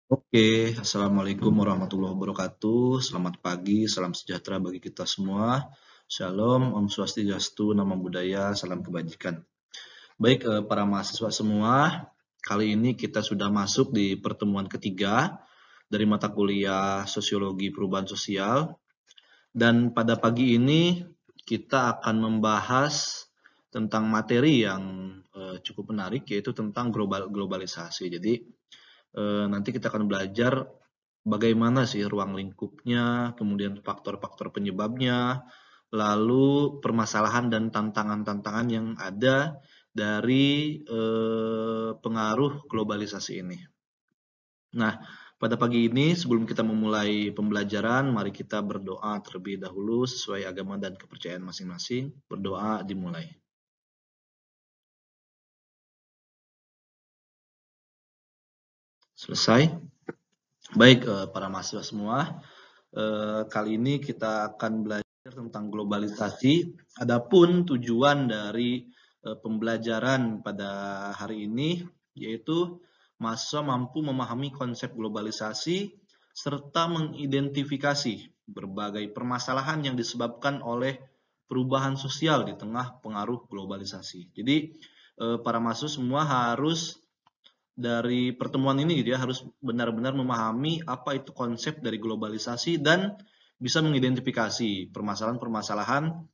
Oke, Assalamualaikum warahmatullahi wabarakatuh. Selamat pagi, salam sejahtera bagi kita semua. Shalom, Om Swastiastu, Namo Buddhaya, salam kebajikan. Baik, para mahasiswa semua, kali ini kita sudah masuk di pertemuan ketiga dari mata kuliah Sosiologi Perubahan Sosial. Dan pada pagi ini kita akan membahas tentang materi yang cukup menarik, yaitu tentang globalisasi. Jadi, nanti kita akan belajar bagaimana sih ruang lingkupnya, kemudian faktor-faktor penyebabnya, lalu permasalahan dan tantangan-tantangan yang ada dari pengaruh globalisasi ini. Nah, pada pagi ini sebelum kita memulai pembelajaran, mari kita berdoa terlebih dahulu sesuai agama dan kepercayaan masing-masing. Berdoa dimulai. Selesai? Baik, para mahasiswa semua, kali ini kita akan belajar tentang globalisasi. Adapun tujuan dari pembelajaran pada hari ini yaitu mahasiswa mampu memahami konsep globalisasi serta mengidentifikasi berbagai permasalahan yang disebabkan oleh perubahan sosial di tengah pengaruh globalisasi. Jadi para mahasiswa semua harus dari pertemuan ini gitu ya, harus benar-benar memahami apa itu konsep dari globalisasi dan bisa mengidentifikasi permasalahan-permasalahan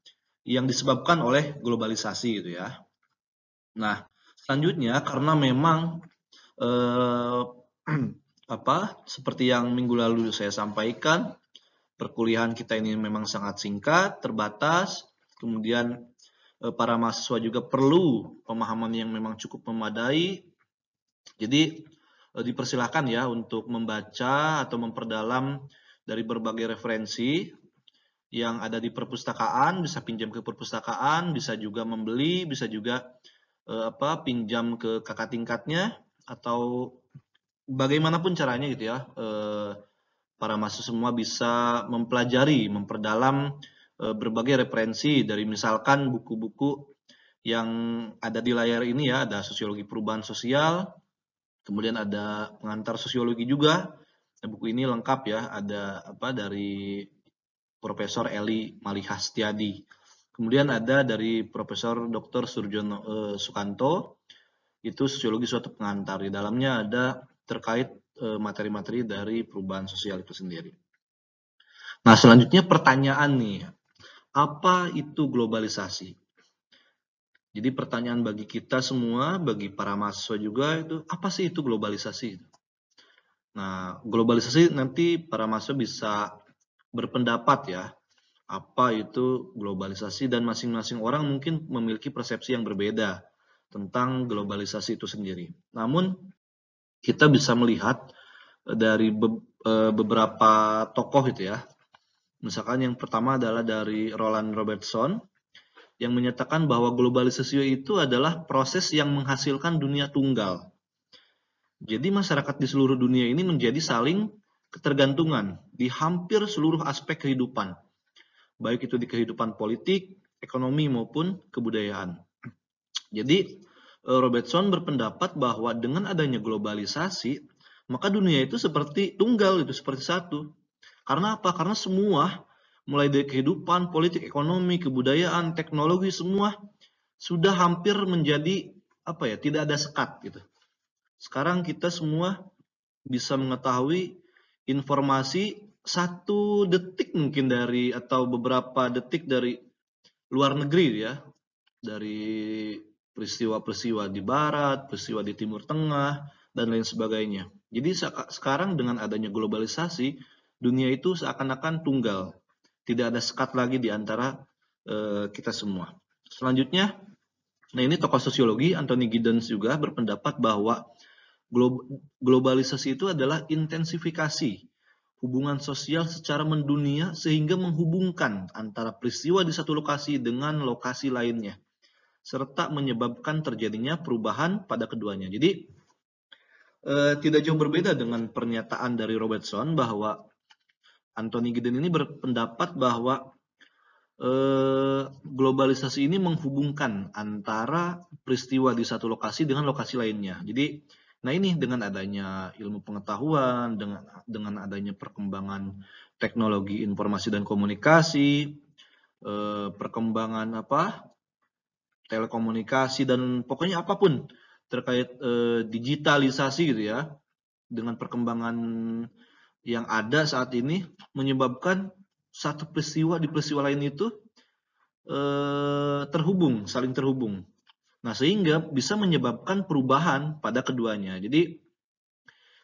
yang disebabkan oleh globalisasi gitu ya. Nah, selanjutnya karena memang eh, seperti yang minggu lalu saya sampaikan, perkuliahan kita ini memang sangat singkat, terbatas, kemudian para mahasiswa juga perlu pemahaman yang memang cukup memadai. Jadi dipersilahkan ya untuk membaca atau memperdalam dari berbagai referensi yang ada di perpustakaan, bisa pinjam ke perpustakaan, bisa juga membeli, bisa juga pinjam ke kakak tingkatnya atau bagaimanapun caranya gitu ya. Para mahasiswa semua bisa mempelajari, memperdalam berbagai referensi dari misalkan buku-buku yang ada di layar ini ya, ada sosiologi perubahan sosial, kemudian ada pengantar sosiologi juga. Nah, buku ini lengkap ya, ada dari Profesor Eli Malihastiadi. Kemudian ada dari Profesor Dr. Surjono Sukanto, itu sosiologi suatu pengantar. Di dalamnya ada terkait materi-materi dari perubahan sosial itu sendiri. Nah, selanjutnya pertanyaan nih, apa itu globalisasi? Jadi pertanyaan bagi kita semua, bagi para mahasiswa juga itu, apa sih itu globalisasi? Nah, globalisasi nanti para mahasiswa bisa berpendapat ya, apa itu globalisasi dan masing-masing orang mungkin memiliki persepsi yang berbeda tentang globalisasi itu sendiri. Namun kita bisa melihat dari beberapa tokoh itu ya. Misalkan yang pertama adalah dari Roland Robertson yang menyatakan bahwa globalisasi itu adalah proses yang menghasilkan dunia tunggal. Jadi masyarakat di seluruh dunia ini menjadi saling ketergantungan di hampir seluruh aspek kehidupan, baik itu di kehidupan politik, ekonomi maupun kebudayaan. Jadi Robertson berpendapat bahwa dengan adanya globalisasi, maka dunia itu seperti tunggal, itu seperti satu. Karena apa? Karena semua, mulai dari kehidupan, politik, ekonomi, kebudayaan, teknologi, semua sudah hampir menjadi tidak ada sekat gitu. Sekarang kita semua bisa mengetahui informasi 1 detik mungkin dari atau beberapa detik dari luar negeri ya, dari peristiwa-peristiwa di barat, peristiwa di timur tengah, dan lain sebagainya. Jadi sekarang dengan adanya globalisasi, dunia itu seakan-akan tunggal, tidak ada sekat lagi di antara kita semua. Selanjutnya, nah ini tokoh sosiologi Anthony Giddens juga berpendapat bahwa globalisasi itu adalah intensifikasi hubungan sosial secara mendunia sehingga menghubungkan antara peristiwa di satu lokasi dengan lokasi lainnya, serta menyebabkan terjadinya perubahan pada keduanya. Jadi tidak jauh berbeda dengan pernyataan dari Robertson bahwa Anthony Giddens ini berpendapat bahwa globalisasi ini menghubungkan antara peristiwa di satu lokasi dengan lokasi lainnya. Jadi Nah ini dengan adanya ilmu pengetahuan, dengan adanya perkembangan teknologi informasi dan komunikasi, perkembangan telekomunikasi dan pokoknya apapun terkait digitalisasi gitu ya, dengan perkembangan yang ada saat ini menyebabkan satu peristiwa di peristiwa lain itu saling terhubung. Nah, sehingga bisa menyebabkan perubahan pada keduanya. Jadi,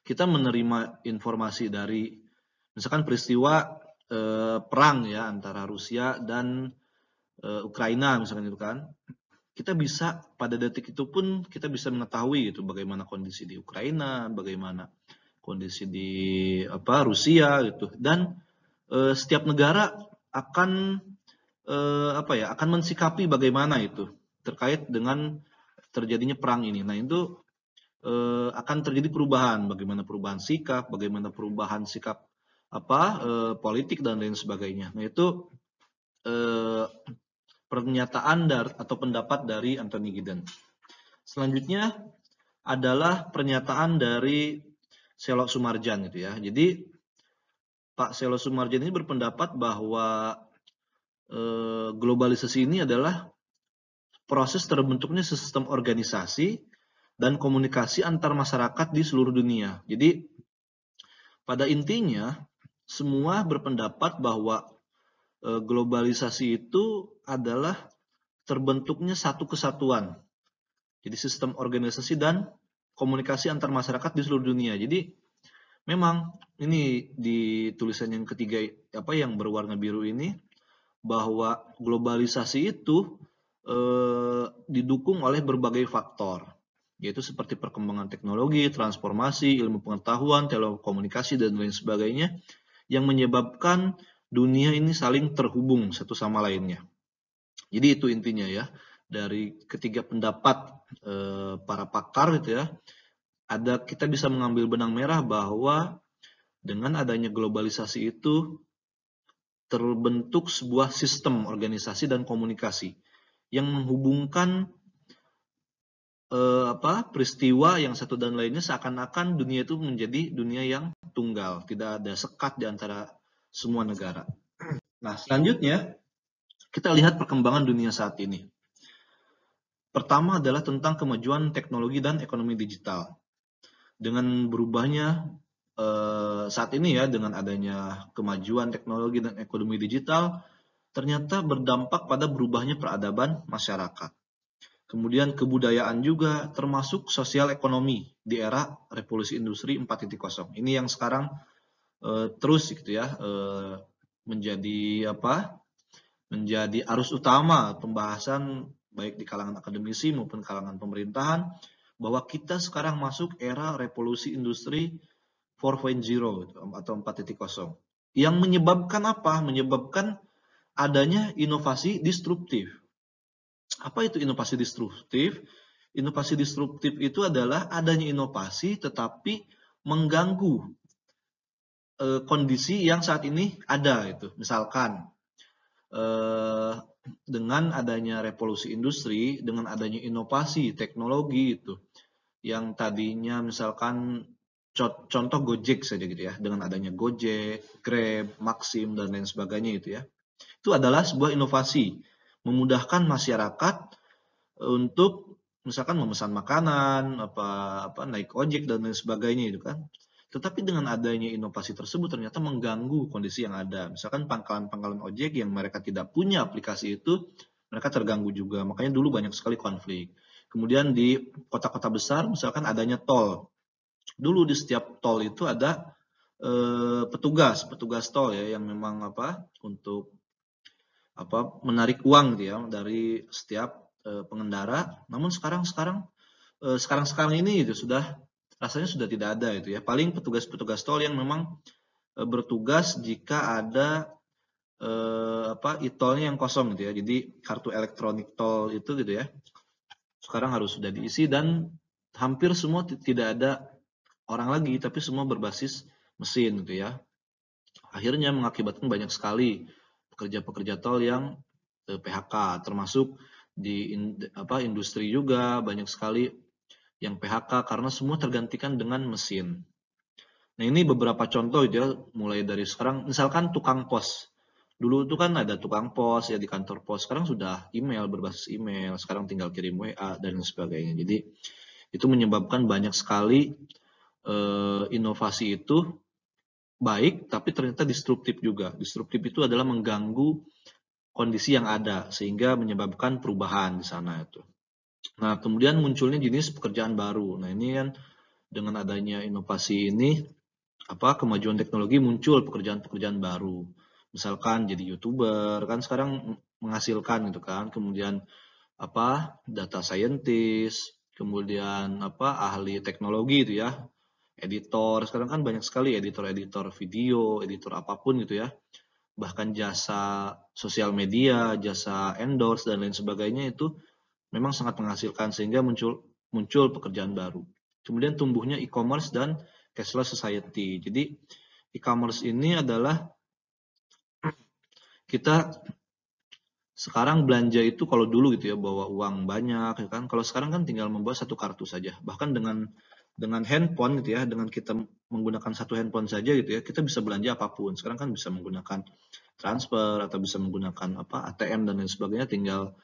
kita menerima informasi dari misalkan peristiwa perang ya antara Rusia dan Ukraina misalkan itu kan. Kita bisa pada detik itu pun kita bisa mengetahui gitu bagaimana kondisi di Ukraina, bagaimana kondisi di Rusia gitu. Dan setiap negara akan akan mensikapi bagaimana itu terkait dengan terjadinya perang ini. Nah, itu akan terjadi perubahan, bagaimana perubahan sikap, bagaimana perubahan sikap politik dan lain sebagainya. Nah, itu pernyataan atau pendapat dari Anthony Giddens. Selanjutnya adalah pernyataan dari Selo Sumarjan gitu ya. Jadi Pak Selo Sumarjan ini berpendapat bahwa globalisasi ini adalah proses terbentuknya sistem organisasi dan komunikasi antar masyarakat di seluruh dunia. Jadi pada intinya semua berpendapat bahwa globalisasi itu adalah terbentuknya satu kesatuan. Jadi sistem organisasi dan komunikasi antar masyarakat di seluruh dunia. Jadi memang ini di tulisan yang ketiga yang berwarna biru ini bahwa globalisasi itu didukung oleh berbagai faktor, yaitu seperti perkembangan teknologi, transformasi, ilmu pengetahuan, telekomunikasi, dan lain sebagainya, yang menyebabkan dunia ini saling terhubung satu sama lainnya. Jadi itu intinya ya, dari ketiga pendapat para pakar gitu ya, kita bisa mengambil benang merah bahwa dengan adanya globalisasi itu terbentuk sebuah sistem organisasi dan komunikasi yang menghubungkan peristiwa yang satu dan lainnya seakan-akan dunia itu menjadi dunia yang tunggal, tidak ada sekat di antara semua negara. Nah, selanjutnya kita lihat perkembangan dunia saat ini. Pertama adalah tentang kemajuan teknologi dan ekonomi digital. Dengan berubahnya saat ini ya, dengan adanya kemajuan teknologi dan ekonomi digital, ternyata berdampak pada berubahnya peradaban masyarakat. Kemudian kebudayaan juga, termasuk sosial ekonomi di era revolusi industri 4.0. Ini yang sekarang terus gitu ya menjadi arus utama pembahasan baik di kalangan akademisi maupun kalangan pemerintahan, bahwa kita sekarang masuk era revolusi industri 4.0 atau 4.0 yang menyebabkan apa? Menyebabkan adanya inovasi disruptif. Apa itu inovasi disruptif? Inovasi disruptif itu adalah adanya inovasi tetapi mengganggu kondisi yang saat ini ada itu. Misalkan dengan adanya revolusi industri, dengan adanya inovasi teknologi itu, yang tadinya misalkan contoh Gojek saja gitu ya, dengan adanya Gojek, Grab, Maxim dan lain sebagainya itu ya, itu adalah sebuah inovasi memudahkan masyarakat untuk misalkan memesan makanan, naik ojek dan lain sebagainya itu kan. Tetapi dengan adanya inovasi tersebut ternyata mengganggu kondisi yang ada. Misalkan pangkalan-pangkalan ojek yang mereka tidak punya aplikasi itu, mereka terganggu juga. Makanya dulu banyak sekali konflik. Kemudian di kota-kota besar misalkan adanya tol. Dulu di setiap tol itu ada petugas tol ya yang memang untuk menarik uang gitu ya dari setiap pengendara. Namun sekarang ini itu rasanya sudah tidak ada itu ya. Paling petugas tol yang memang bertugas jika ada e-tolnya yang kosong gitu ya. Jadi kartu elektronik tol itu gitu ya. Sekarang harus sudah diisi dan hampir semua tidak ada orang lagi, tapi semua berbasis mesin gitu ya. Akhirnya mengakibatkan banyak sekali pekerja-pekerja tol yang PHK, termasuk di industri juga banyak sekali yang PHK karena semua tergantikan dengan mesin. Nah, ini beberapa contoh gitu ya, mulai dari sekarang, misalkan tukang pos. Dulu itu kan ada tukang pos ya di kantor pos, sekarang sudah email, berbasis email, sekarang tinggal kirim WA dan lain sebagainya. Jadi itu menyebabkan banyak sekali inovasi itu baik, tapi ternyata destruktif juga. Destruktif itu adalah mengganggu kondisi yang ada, sehingga menyebabkan perubahan di sana itu. Nah, kemudian munculnya jenis pekerjaan baru. Nah, ini kan dengan adanya inovasi ini, kemajuan teknologi, muncul pekerjaan-pekerjaan baru. Misalkan jadi YouTuber, kan sekarang menghasilkan gitu kan. Kemudian data scientist, kemudian ahli teknologi itu ya, editor. Sekarang kan banyak sekali editor-editor video, editor apapun gitu ya. Bahkan jasa sosial media, jasa endorse dan lain sebagainya itu memang sangat menghasilkan, sehingga muncul pekerjaan baru. Kemudian tumbuhnya e-commerce dan cashless society. Jadi e-commerce ini adalah kita sekarang belanja itu, kalau dulu gitu ya bawa uang banyak ya kan. Kalau sekarang kan tinggal membawa satu kartu saja. Bahkan dengan handphone gitu ya, dengan kita menggunakan satu handphone saja gitu ya, kita bisa belanja apapun. Sekarang kan bisa menggunakan transfer atau bisa menggunakan ATM dan lain sebagainya, tinggal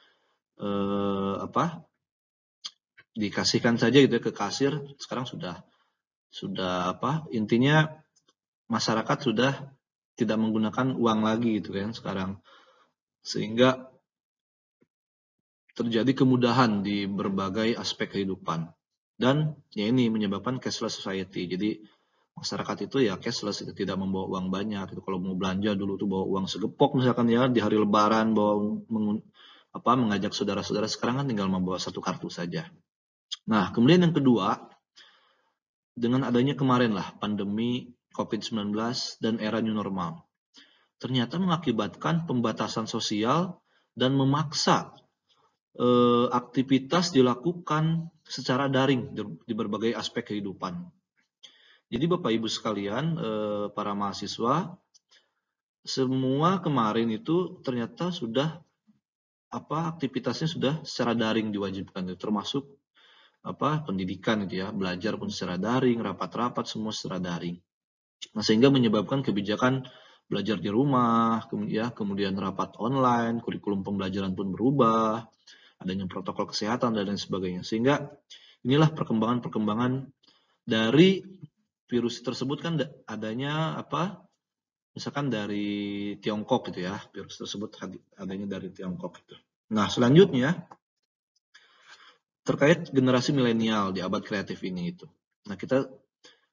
dikasihkan saja gitu ya ke kasir. Sekarang sudah intinya masyarakat sudah tidak menggunakan uang lagi gitu kan sekarang, sehingga terjadi kemudahan di berbagai aspek kehidupan. Dan ya ini menyebabkan cashless society. Jadi masyarakat itu ya cashless, itu tidak membawa uang banyak. Itu kalau mau belanja dulu tuh bawa uang segepok misalkan ya, di hari lebaran bawa mengajak saudara-saudara. Sekarang kan tinggal membawa satu kartu saja. Nah, kemudian yang kedua, dengan adanya kemarin lah pandemi COVID-19 dan era new normal, ternyata mengakibatkan pembatasan sosial dan memaksa aktivitas dilakukan secara daring di berbagai aspek kehidupan. Jadi Bapak Ibu sekalian, para mahasiswa, semua kemarin itu ternyata sudah aktivitasnya sudah secara daring diwajibkan, termasuk pendidikan gitu ya, belajar pun secara daring, rapat-rapat semua secara daring. Nah, sehingga menyebabkan kebijakan belajar di rumah, kemudian rapat online, kurikulum pembelajaran pun berubah, adanya protokol kesehatan dan lain sebagainya. Sehingga inilah perkembangan-perkembangan dari virus tersebut, kan adanya misalkan dari Tiongkok gitu ya, virus tersebut adanya dari Tiongkok gitu. Nah, selanjutnya terkait generasi milenial di abad kreatif ini itu. Nah, kita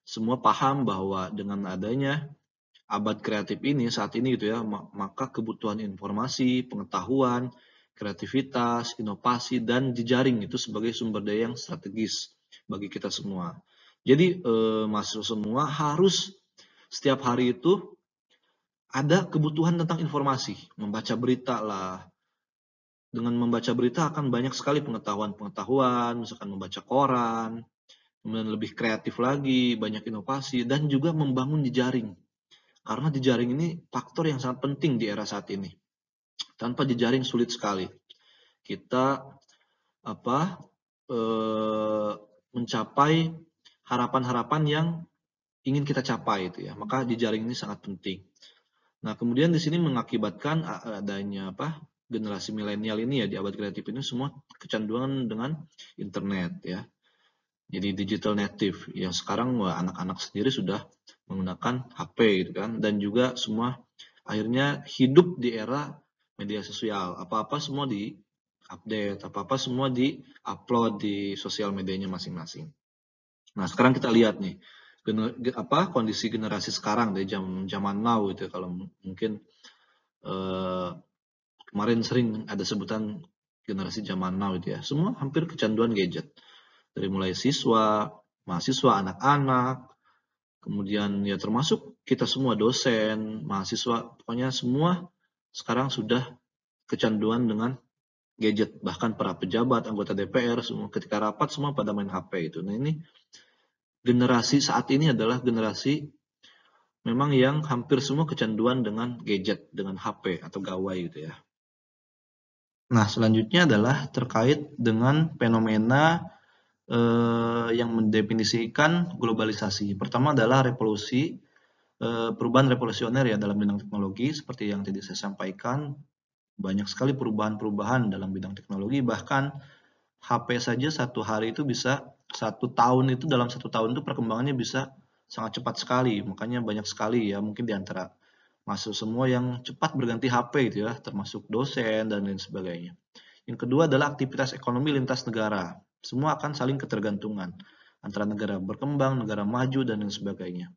semua paham bahwa dengan adanya abad kreatif ini saat ini gitu ya, maka kebutuhan informasi, pengetahuan, kreativitas, inovasi, dan jejaring itu sebagai sumber daya yang strategis bagi kita semua. Jadi mahasiswa semua harus setiap hari itu ada kebutuhan tentang informasi, membaca berita lah. Dengan membaca berita akan banyak sekali pengetahuan-pengetahuan, misalkan membaca koran, kemudian lebih kreatif lagi, banyak inovasi, dan juga membangun jejaring. Karena jejaring ini faktor yang sangat penting di era saat ini. Tanpa jejaring sulit sekali kita mencapai harapan-harapan yang ingin kita capai itu ya. Maka jejaring ini sangat penting. Nah, kemudian di sini mengakibatkan adanya generasi milenial ini ya di abad kreatif ini semua kecanduan dengan internet ya. Jadi digital native yang sekarang anak-anak sendiri sudah menggunakan HP gitu kan, dan juga semua akhirnya hidup di era media sosial. Apa-apa semua di-update, apa-apa semua di-upload di sosial medianya masing-masing. Nah, sekarang kita lihat nih kondisi generasi sekarang dari zaman now gitu, kalau mungkin kemarin sering ada sebutan generasi zaman now itu ya, semua hampir kecanduan gadget. Dari mulai siswa, mahasiswa, anak-anak, kemudian ya termasuk kita semua dosen, mahasiswa, pokoknya semua sekarang sudah kecanduan dengan gadget. Bahkan para pejabat, anggota DPR, semua ketika rapat semua pada main HP itu. Nah, ini generasi saat ini adalah generasi memang yang hampir semua kecanduan dengan gadget, dengan HP atau gawai gitu ya. Nah, selanjutnya adalah terkait dengan fenomena yang mendefinisikan globalisasi. Pertama adalah revolusi, perubahan revolusioner ya dalam bidang teknologi, seperti yang tadi saya sampaikan, banyak sekali perubahan-perubahan dalam bidang teknologi, bahkan HP saja satu hari itu bisa dalam 1 tahun itu perkembangannya bisa sangat cepat sekali, makanya banyak sekali ya mungkin di antara masuk semua yang cepat berganti HP gitu ya, termasuk dosen dan lain sebagainya. Yang kedua adalah aktivitas ekonomi lintas negara. Semua akan saling ketergantungan antara negara berkembang, negara maju dan lain sebagainya.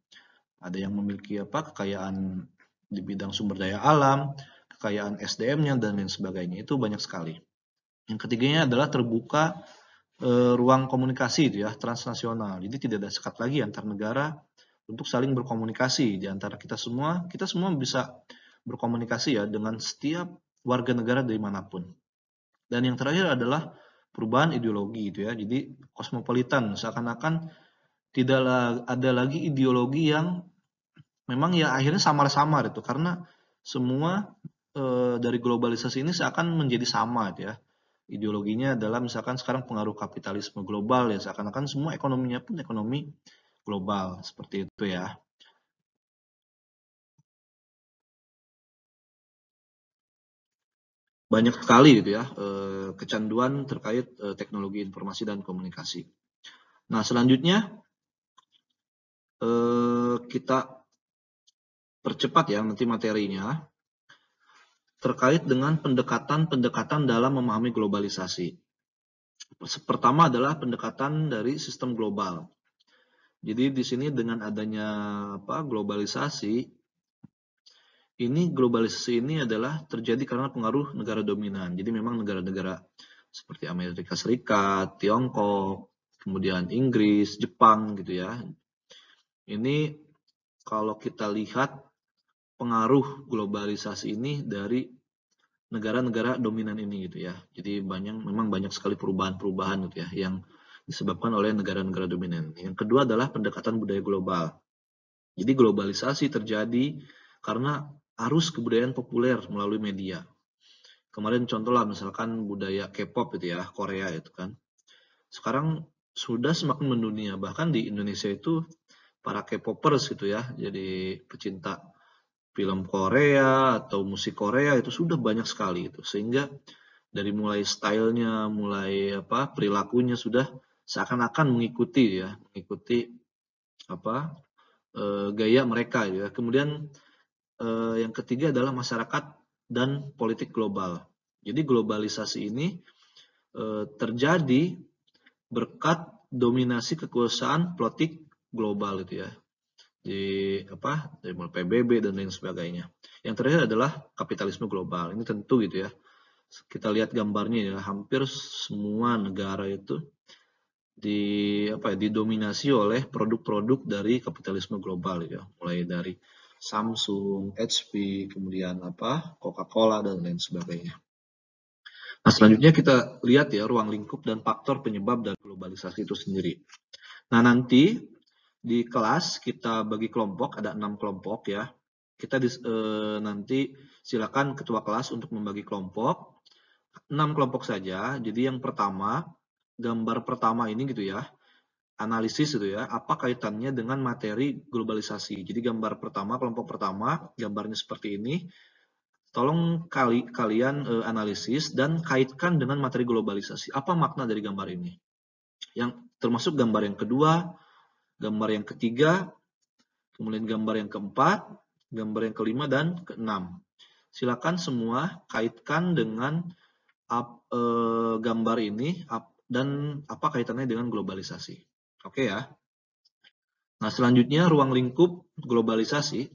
Ada yang memiliki kekayaan di bidang sumber daya alam, kekayaan SDM-nya dan lain sebagainya. Itu banyak sekali. Yang ketiganya adalah terbuka ruang komunikasi itu ya, transnasional. Jadi tidak ada sekat lagi antar negara untuk saling berkomunikasi di antara kita semua. Kita semua bisa berkomunikasi ya dengan setiap warga negara dari manapun. Dan yang terakhir adalah perubahan ideologi itu ya. Jadi kosmopolitan, seakan-akan tidak ada lagi ideologi yang memang ya akhirnya samar-samar itu karena semua dari globalisasi ini seakan menjadi sama gitu ya. Ideologinya adalah misalkan sekarang pengaruh kapitalisme global ya, seakan-akan semua ekonominya pun ekonomi global seperti itu ya. Banyak sekali gitu ya kecanduan terkait teknologi informasi dan komunikasi. Nah, selanjutnya kita percepat ya nanti materinya terkait dengan pendekatan-pendekatan dalam memahami globalisasi. Pertama adalah pendekatan dari sistem global. Jadi di sini dengan adanya globalisasi, globalisasi ini adalah terjadi karena pengaruh negara dominan. Jadi memang negara-negara seperti Amerika Serikat, Tiongkok, kemudian Inggris, Jepang gitu ya. Ini kalau kita lihat pengaruh globalisasi ini dari negara-negara dominan ini gitu ya. Jadi memang banyak sekali perubahan-perubahan gitu ya yang disebabkan oleh negara-negara dominan. Yang kedua adalah pendekatan budaya global. Jadi globalisasi terjadi karena arus kebudayaan populer melalui media. Kemarin contoh lah misalkan budaya K-pop gitu ya, Korea itu kan. Sekarang sudah semakin mendunia, bahkan di Indonesia itu para K-popers gitu ya, jadi pecinta film Korea atau musik Korea itu sudah banyak sekali itu. Sehingga dari mulai stylenya, mulai perilakunya sudah seakan-akan mengikuti gaya mereka ya. Kemudian yang ketiga adalah masyarakat dan politik global. Jadi globalisasi ini terjadi berkat dominasi kekuasaan politik global itu ya. Dari mulai PBB dan lain sebagainya. Yang terakhir adalah kapitalisme global. Ini tentu gitu ya. Kita lihat gambarnya ya, hampir semua negara itu didominasi oleh produk-produk dari kapitalisme global ya. Mulai dari Samsung, HP, kemudian Coca-Cola dan lain sebagainya. Nah, selanjutnya kita lihat ya ruang lingkup dan faktor penyebab dari globalisasi itu sendiri. Nah, nanti di kelas kita bagi kelompok, ada 6 kelompok ya. Kita nanti silakan ketua kelas untuk membagi kelompok. 6 kelompok saja. Jadi yang pertama, gambar pertama ini gitu ya, analisis gitu ya, apa kaitannya dengan materi globalisasi. Jadi gambar pertama, kelompok pertama, gambarnya seperti ini. Tolong kalian analisis dan kaitkan dengan materi globalisasi. Apa makna dari gambar ini? Yang termasuk gambar yang kedua, gambar yang ketiga, kemudian gambar yang keempat, gambar yang kelima, dan keenam. Silakan semua kaitkan dengan gambar ini dan apa kaitannya dengan globalisasi. Oke ya. Nah, selanjutnya ruang lingkup globalisasi.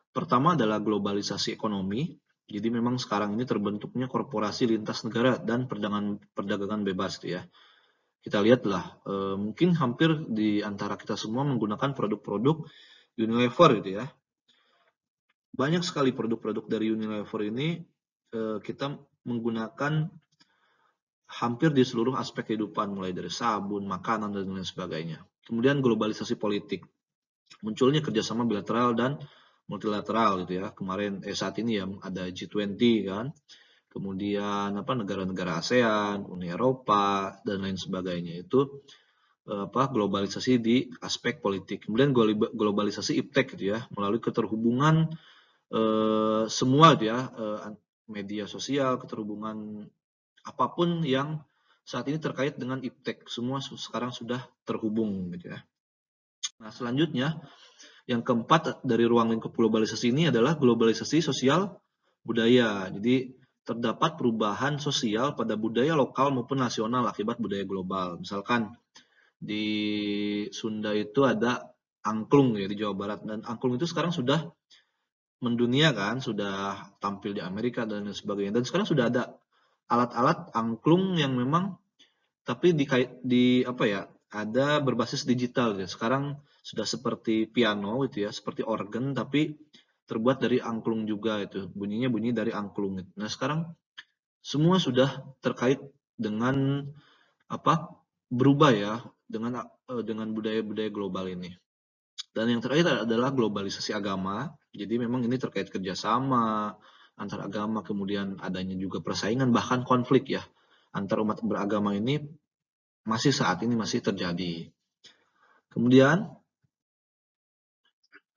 Pertama adalah globalisasi ekonomi. Jadi memang sekarang ini terbentuknya korporasi lintas negara dan perdagangan bebas ya. Kita lihatlah, mungkin hampir di antara kita semua menggunakan produk-produk Unilever gitu ya. Banyak sekali produk-produk dari Unilever ini kita menggunakan hampir di seluruh aspek kehidupan, mulai dari sabun, makanan, dan lain sebagainya. Kemudian globalisasi politik. Munculnya kerjasama bilateral dan multilateral gitu ya. Kemarin saat ini ya ada G20 kan. Kemudian negara-negara ASEAN, Uni Eropa, dan lain sebagainya. Itu globalisasi di aspek politik. Kemudian globalisasi iptek gitu ya, melalui keterhubungan semua gitu ya, media sosial, keterhubungan apapun yang saat ini terkait dengan iptek, semua sekarang sudah terhubung gitu ya. Nah, selanjutnya yang keempat dari ruang lingkup globalisasi ini adalah globalisasi sosial budaya. Jadi terdapat perubahan sosial pada budaya lokal maupun nasional akibat budaya global. Misalkan di Sunda itu ada angklung ya di Jawa Barat, dan angklung itu sekarang sudah mendunia kan, sudah tampil di Amerika dan lain sebagainya. Dan sekarang sudah ada alat-alat angklung yang memang tapi ada berbasis digital ya. Sekarang sudah seperti piano gitu ya, seperti organ tapi terbuat dari angklung juga itu. Bunyinya bunyi dari angklung gitu. Nah, sekarang semua sudah terkait dengan berubah ya dengan budaya-budaya global ini. Dan yang terakhir adalah globalisasi agama. Jadi memang ini terkait kerjasama antar agama, kemudian adanya juga persaingan bahkan konflik ya antar umat beragama ini saat ini masih terjadi. Kemudian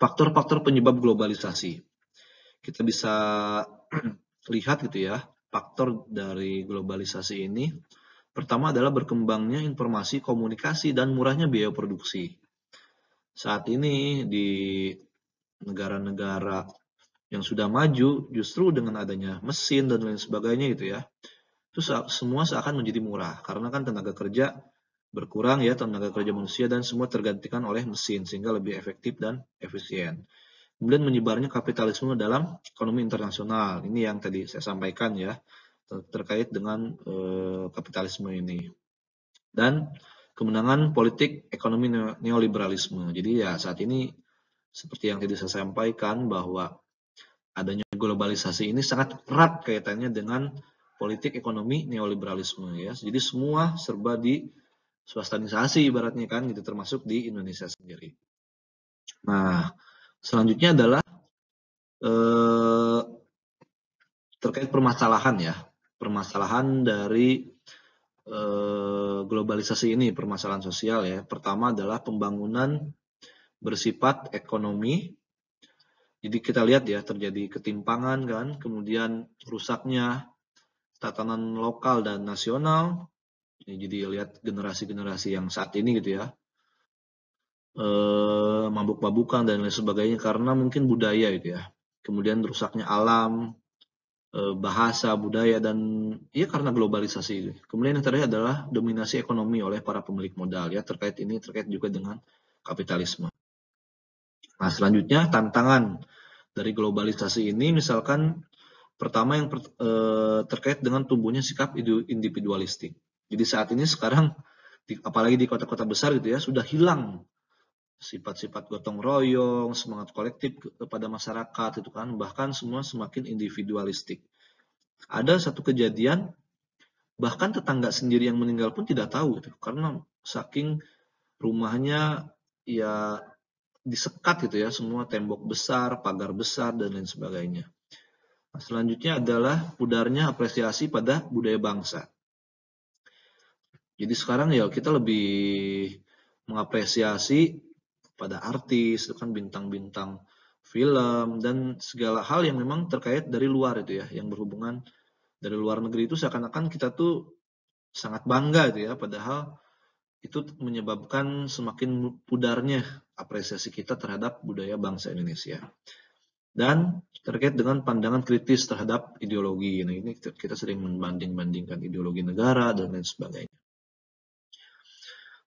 faktor-faktor penyebab globalisasi. Kita bisa lihat gitu ya, faktor dari globalisasi ini. Pertama adalah berkembangnya informasi, komunikasi, dan murahnya biaya produksi. Saat ini di negara-negara yang sudah maju, justru dengan adanya mesin dan lain sebagainya gitu ya, itu semua seakan menjadi murah. Karena kan tenaga kerja berkurang ya, tenaga kerja manusia, dan semua tergantikan oleh mesin sehingga lebih efektif dan efisien. Kemudian menyebarnya kapitalisme dalam ekonomi internasional. Ini yang tadi saya sampaikan ya, terkait dengan kapitalisme ini. Dan kemenangan politik ekonomi neoliberalisme. Jadi ya saat ini seperti yang tadi saya sampaikan bahwa adanya globalisasi ini sangat erat kaitannya dengan politik ekonomi neoliberalisme ya. Jadi semua serba di swastanisasi ibaratnya kan gitu, termasuk di Indonesia sendiri. Nah, selanjutnya adalah terkait permasalahan ya, permasalahan dari globalisasi ini, permasalahan sosial ya. Pertama adalah pembangunan bersifat ekonomi. Jadi kita lihat ya terjadi ketimpangan kan, kemudian rusaknya tatanan lokal dan nasional. Jadi lihat generasi-generasi yang saat ini gitu ya, mabuk-mabukan dan lain sebagainya karena mungkin budaya gitu ya. Kemudian rusaknya alam, bahasa, budaya, dan ya karena globalisasi. Kemudian yang terakhir adalah dominasi ekonomi oleh para pemilik modal ya, terkait juga dengan kapitalisme. Nah, selanjutnya tantangan dari globalisasi ini misalkan pertama yang terkait dengan tumbuhnya sikap individualistik. Jadi saat ini sekarang apalagi di kota-kota besar gitu ya, sudah hilang sifat-sifat gotong royong, semangat kolektif kepada masyarakat itu kan, bahkan semua semakin individualistik. Ada satu kejadian bahkan tetangga sendiri yang meninggal pun tidak tahu gitu, karena saking rumahnya ya disekat gitu ya, semua tembok besar, pagar besar dan lain sebagainya. Nah, selanjutnya adalah pudarnya apresiasi pada budaya bangsa. Jadi sekarang ya kita lebih mengapresiasi pada artis, itu kan bintang-bintang film dan segala hal yang memang terkait dari luar itu ya, yang berhubungan dari luar negeri itu seakan-akan kita tuh sangat bangga itu ya, padahal itu menyebabkan semakin pudarnya apresiasi kita terhadap budaya bangsa Indonesia. Dan terkait dengan pandangan kritis terhadap ideologi. Nah, ini kita sering membanding-bandingkan ideologi negara dan lain sebagainya.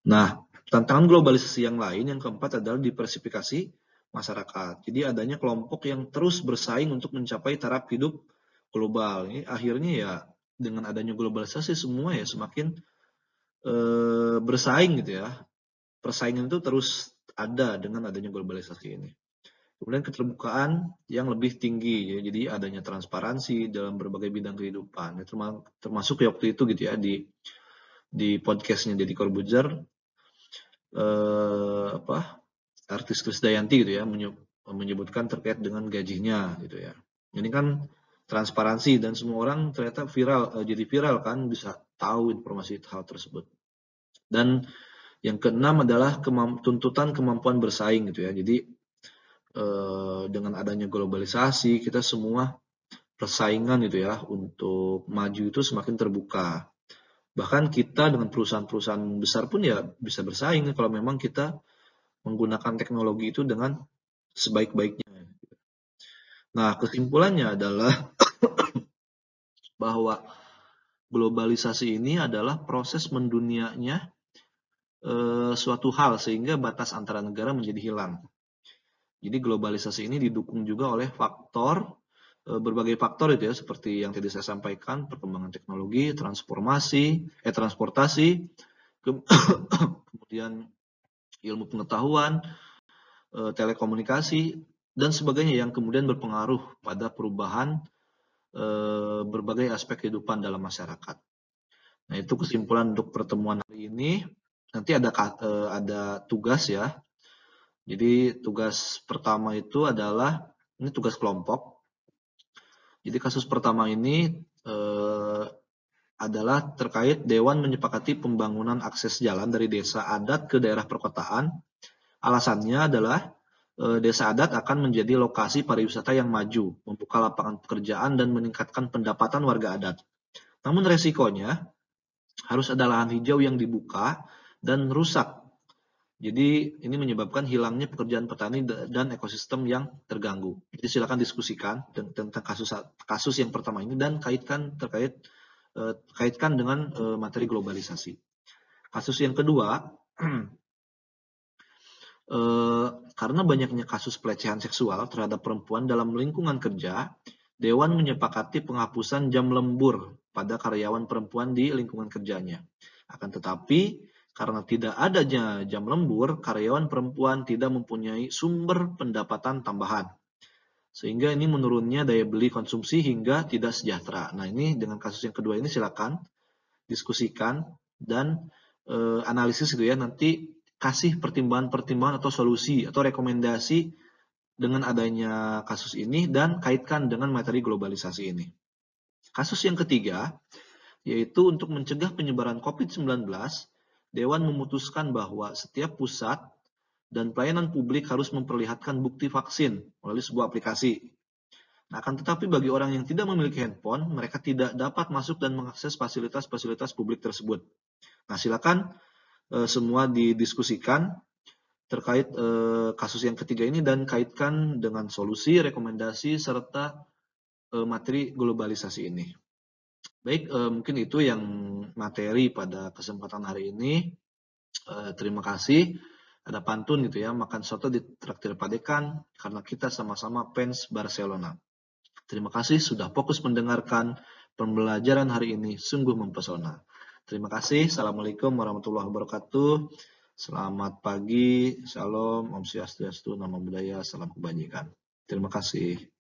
Nah, tantangan globalisasi yang lain yang keempat adalah diversifikasi masyarakat. Jadi adanya kelompok yang terus bersaing untuk mencapai taraf hidup global. Ini akhirnya ya dengan adanya globalisasi semua ya semakin bersaing gitu ya. Persaingan itu terus ada dengan adanya globalisasi ini. Kemudian keterbukaan yang lebih tinggi, ya. Jadi adanya transparansi dalam berbagai bidang kehidupan. Ya, termasuk waktu itu gitu ya di podcastnya Deddy Corbuzier, artis Krisdayanti gitu ya menyebutkan terkait dengan gajinya gitu ya. Ini kan transparansi dan semua orang ternyata jadi viral kan, bisa tahu informasi hal tersebut. Dan Yang keenam adalah tuntutan kemampuan bersaing gitu ya. Jadi dengan adanya globalisasi kita semua persaingan gitu ya untuk maju itu semakin terbuka. Bahkan kita dengan perusahaan-perusahaan besar pun ya bisa bersaing kalau memang kita menggunakan teknologi itu dengan sebaik-baiknya. Nah, kesimpulannya adalah bahwa globalisasi ini adalah proses mendunianya suatu hal sehingga batas antara negara menjadi hilang. Jadi globalisasi ini didukung juga oleh berbagai faktor itu ya, seperti yang tadi saya sampaikan, perkembangan teknologi, transportasi, kemudian ilmu pengetahuan, telekomunikasi, dan sebagainya yang kemudian berpengaruh pada perubahan berbagai aspek kehidupan dalam masyarakat. Nah, itu kesimpulan untuk pertemuan hari ini. Nanti ada tugas ya. Jadi tugas pertama itu adalah, ini tugas kelompok. Jadi kasus pertama ini adalah terkait Dewan menyepakati pembangunan akses jalan dari desa adat ke daerah perkotaan. Alasannya adalah desa adat akan menjadi lokasi pariwisata yang maju, membuka lapangan pekerjaan dan meningkatkan pendapatan warga adat. Namun resikonya harus ada lahan hijau yang dibuka dan rusak. Jadi ini menyebabkan hilangnya pekerjaan petani dan ekosistem yang terganggu. Jadi silakan diskusikan tentang kasus yang pertama ini dan kaitkan dengan materi globalisasi. Kasus yang kedua, karena banyaknya kasus pelecehan seksual terhadap perempuan dalam lingkungan kerja, Dewan menyepakati penghapusan jam lembur pada karyawan perempuan di lingkungan kerjanya. Akan tetapi, karena tidak adanya jam lembur, karyawan perempuan tidak mempunyai sumber pendapatan tambahan. Sehingga ini menurunnya daya beli konsumsi hingga tidak sejahtera. Nah, ini dengan kasus yang kedua ini silakan diskusikan dan analisis gitu ya. Nanti kasih pertimbangan-pertimbangan atau solusi atau rekomendasi dengan adanya kasus ini dan kaitkan dengan materi globalisasi ini. Kasus yang ketiga, yaitu untuk mencegah penyebaran COVID-19, Dewan memutuskan bahwa setiap pusat dan pelayanan publik harus memperlihatkan bukti vaksin melalui sebuah aplikasi. Nah, akan tetapi bagi orang yang tidak memiliki handphone, mereka tidak dapat masuk dan mengakses fasilitas-fasilitas publik tersebut. Nah, silakan semua didiskusikan terkait kasus yang ketiga ini dan kaitkan dengan solusi, rekomendasi, serta materi globalisasi ini. Baik, mungkin itu yang materi pada kesempatan hari ini. Terima kasih. Ada pantun gitu ya, makan soto di traktir Padekan karena kita sama-sama fans Barcelona. Terima kasih sudah fokus mendengarkan pembelajaran hari ini, sungguh mempesona. Terima kasih. Assalamualaikum warahmatullahi wabarakatuh. Selamat pagi, shalom, om swastiastu, namo buddhaya, salam kebajikan. Terima kasih.